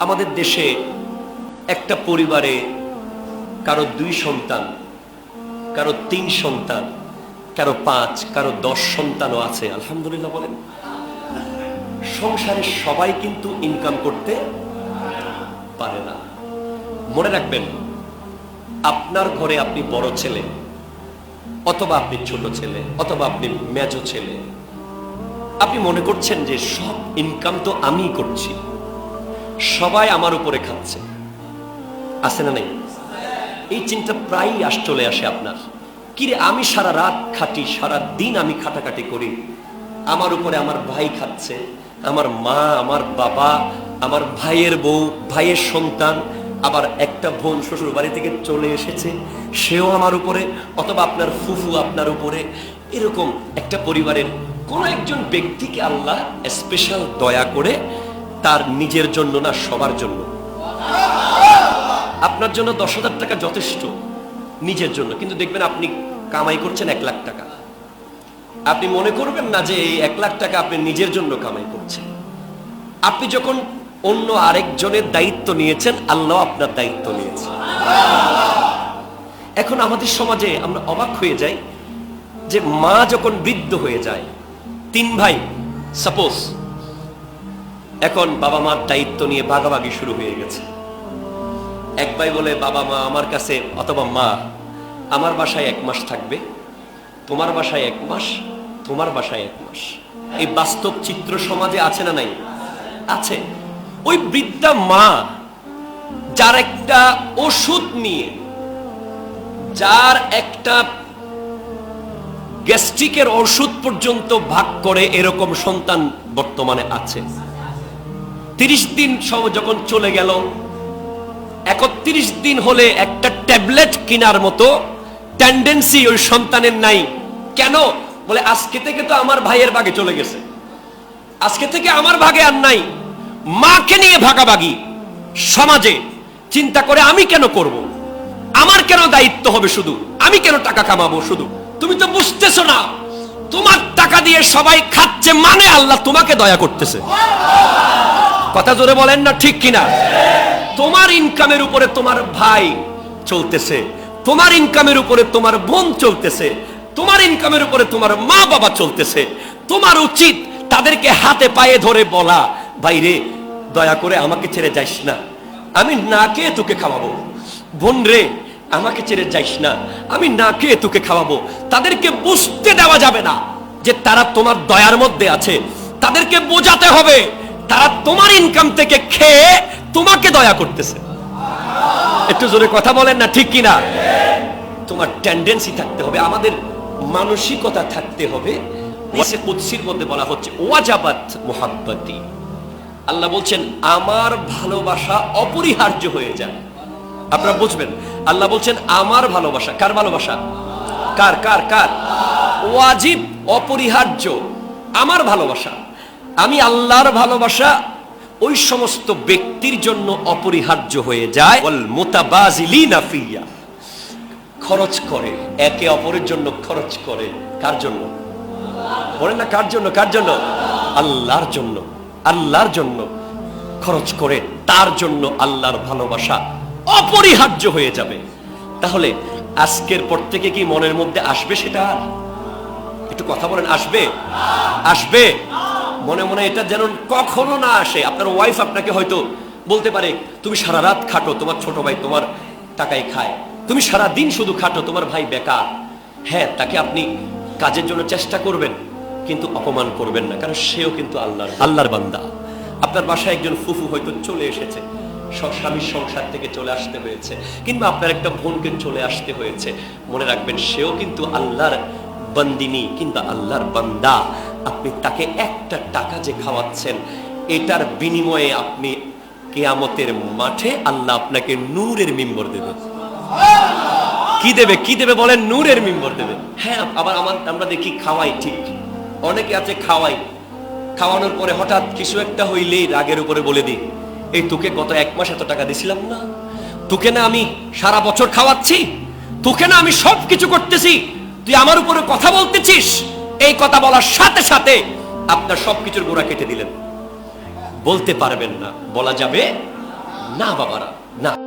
আমাদের দেশে একটা পরিবারে কারো 2 সন্তান, কারো 3 সন্তান, কারো 5, কারো 10 সন্তানও আছে। আলহামদুলিল্লাহ বলেন। সংসারে সবাই কিন্তু ইনকাম করতে পারে না। মনে রাখবেন, আপনার ঘরে আপনি বড় ছেলে, অথবা আপনি ছোট ছেলে, অথবা আপনি মেজো ছেলে, আপনি মনে করছেন যে সব ইনকাম তো আমিই করছি, সবাই আমার উপরে খাচ্ছে। আছে না নাই? এই চিন্তা প্রায়ই চলে আসে আপনার। কিরে, আমি সারা রাত খাটি, সারা দিন আমি খাটাখাটি করি, আমার উপরে আমার ভাই খাচ্ছে, আমার মা, আমার বাবা, আমার ভাইয়ের বউ, ভাইয়ের সন্তান, আবার একটা বোন শ্বশুর বাড়ি থেকে চলে এসেছে, সেও আমার উপরে, অথবা আপনার ফুফু আপনার উপরে। এরকম একটা পরিবারের কোন একজন ব্যক্তিকে আল্লাহ স্পেশাল দয়া করে তার নিজের জন্য না, সবার জন্য। আপনার জন্য 10,000 টাকা যথেষ্ট নিজের জন্য, কিন্তু দেখবেন আপনি কামাই করছেন 1 লাখ টাকা। আপনি মনে করবেন না যে এই 1 লাখ টাকা আপনি নিজের জন্য কামাই করছেন। আপনি যখন অন্য আরেকজনের দায়িত্ব নিয়েছেন, আল্লাহ আপনার দায়িত্ব নিয়েছেন। এখন আমাদের সমাজে আমরা অবাক হয়ে যাই যে মা যখন বৃদ্ধ হয়ে যায়, 3 ভাই সাপোজ, এখন বাবা মার দায়িত্ব নিয়ে ভাগাভাগি শুরু হয়ে গেছে। এক ভাই বলে, বাবা মা আমার কাছে, অথবা মা আমার বাসায় 1 মাস থাকবে, তোমার বাসায় 1 মাস, তোমার বাসায় 1 মাস। এই বাস্তব চিত্র সমাজে আছে না নাই? আছে। ওই বৃদ্ধা মা যার একটা ওষুধ নিয়ে, যার একটা গ্যাস্ট্রিকের ওষুধ পর্যন্ত ভাগ করে, এরকম সন্তান বর্তমানে আছে। 30 দিন যখন চলে গেল, 31 দিন হলে একটা ট্যাবলেট কেনার মতো টেন্ডেন্সি ওই সন্তানের নাই। কেন? বলে আজকে থেকে তো আমার ভাইয়ের ভাগে চলে গেছে, আজকে থেকে আমার ভাগে আর নাই। মাকে নিয়ে ভাগাভাগি সমাজে। চিন্তা করে, আমি কেন করব, আমার কেন দায়িত্ব হবে, শুধু আমি কেন টাকা কামাবো শুধু? তুমি তো বুঝতেছো না, তোমার টাকা দিয়ে সবাই খাচ্ছে, মানে আল্লাহ তোমাকে দয়া করতেছে। কথা জোরে বলেন না, ঠিক কিনা? তোমার ইনকামের উপরে তোমার ভাই চলতেছে, তোমার ইনকামের উপরে তোমার বোন চলতেছে, তোমার ইনকামের উপরে তোমার মা বাবা চলতেছে। তোমার উচিত তাদেরকে হাতে পায়ে ধরে বলা, ভাই রে, দয়া করে আমাকে ছেড়ে যাইস না, আমি না খেয়ে তোকে খাওয়াবো। বোন রে, আমাকে ছেড়ে যাইস না, আমি না খেয়ে তোকে খাওয়াবো। তাদেরকে বুঝতে দেওয়া যাবে না যে তারা তোমার দয়ার মধ্যে আছে। তাদেরকে বোঝাতে হবে তারা তোমার ইনকাম থেকে খেয়ে তোমাকে দয়া করতেছে। একটু জোরে কথা বলেন না, ঠিক কিনা? তোমার টেন্ডেন্সি থাকতে হবে, আমাদের মানসিকতা থাকতে হবে। কুদসির মধ্যে বলা হচ্ছে, ওয়াজাবাত মুহাব্বতি। আল্লাহ বলছেন, আমার ভালোবাসা অপরিহার্য হয়ে যায়। আপনারা বুঝবেন, আল্লাহ বলছেন আমার ভালোবাসা। কার ভালোবাসা? কার কার কার? ওয়াজিব, অপরিহার্য। আমার ভালোবাসা, আমি আল্লাহর ভালোবাসা ওই সমস্ত ব্যক্তির জন্য অপরিহার্য হয়ে যায়, ওয়াল মুতাবাজিলিনা ফিয়া, খরচ করে, একে অপরের জন্য খরচ করে। কার জন্য? বলেন না, কার জন্য? কার জন্য? আল্লাহর জন্য। আল্লাহর জন্য খরচ করে, তার জন্য আল্লাহর ভালোবাসা অপরিহার্য হয়ে যাবে। তাহলে আজকের পর থেকে কি মনের মধ্যে আসবে সেটা? একটু কথা বলেন, আসবে? আসবে? মনে মনে এটা যেন কখনো না আসে। আপনার ওয়াইফ আপনাকে হয়তো বলতে পারে, তুমি সারা রাত খাটো, তোমার ছোট ভাই তোমার টাকায় খায়, তুমি সারা দিন শুধু খাটো, তোমার ভাই বেকার। হ্যাঁ, তাকে আপনি কাজের জন্য চেষ্টা করবেন, কিন্তু অপমান করবেন না, কারণ সেও কিন্তু আল্লাহর বান্দা। আপনার বাসায় একজন ফুফু হয়তো চলে এসেছে, স্বামীর সংসার থেকে চলে আসতে হয়েছে, কিংবা আপনার একটা বোনকে চলে আসতে হয়েছে। মনে রাখবেন, সেও কিন্তু আল্লাহর বান্দিনী, কিন্তু আল্লাহর বান্দা। আপনি তাকে একটা টাকা যে খাওয়াচ্ছেন, এটার বিনিময়ে আপনি কিয়ামতের মাঠে আল্লাহ আপনাকে নূরের মিম্বর দেবে। কি দেবে? কি দেবে বলেন? নূরের মিম্বর দেবে। হ্যাঁ, আবার আমরা দেখি খাওয়াই, ঠিক, অনেকে আছে খাওয়াই, খাওয়ানোর পরে হঠাৎ কিছু একটা হইলেই রাগের উপরে বলে দিই, এই তোকে গত 1 মাস এত টাকা দিছিলাম না, তোকে না আমি সারা বছর খাওয়াচ্ছি, তোকে না আমি সব কিছু করতেছি, তুই আমার উপরে কথা বলতেছিস। এই কথা বলার সাথে সাথে আপনার সবকিছুর গোড়া কেটে দিলেন। বলতে পারবেন না, বলা যাবে না বাবারা, না।